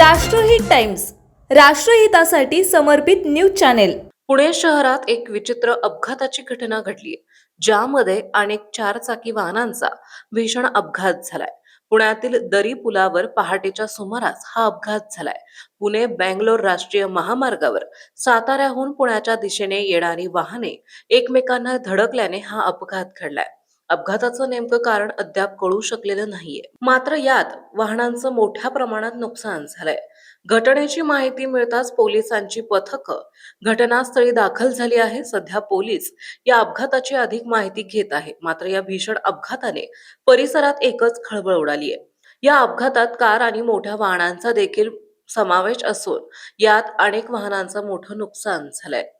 राष्ट्रहित टाइम्स, राष्ट्रहितासाठी समर्पित news channel. Pune शहरात एक विचित्र अपघाताची घटना घडली, ज्यामध्ये अनेक चारचाकी वाहनांचा भीषण अपघात झालाय। पुण्यातील दरी पुलावर पहाटेच्या सुमारास हा अपघात झालाय। पुणे बेंगलोर राष्ट्रीय महामार्गावर साताऱ्याहून पुण्याच्या दिशेने येणारी वाहने एकमेकांना धडकल्याने हा अपघात घडलाय। अपघाताचं नेमकं कारण अद्याप कळू शकलेलं नाहीये, मात्र यात वाहनांचं मोठ्या प्रमाणात नुकसान झालंय। घटनेची माहिती मिळताच पोलिसांची पथकं घटनास्थळी दाखल झाली आहे। सध्या पोलीस या अपघाताची अधिक माहिती घेत आहे। मात्र या भीषण अपघाताने परिसरात एकच खळबळ उडाली आहे। या अपघातात कार आणि मोठ्या वाहनांचा देखील समावेश असून यात अनेक वाहनांचं मोठं नुकसान झालंय।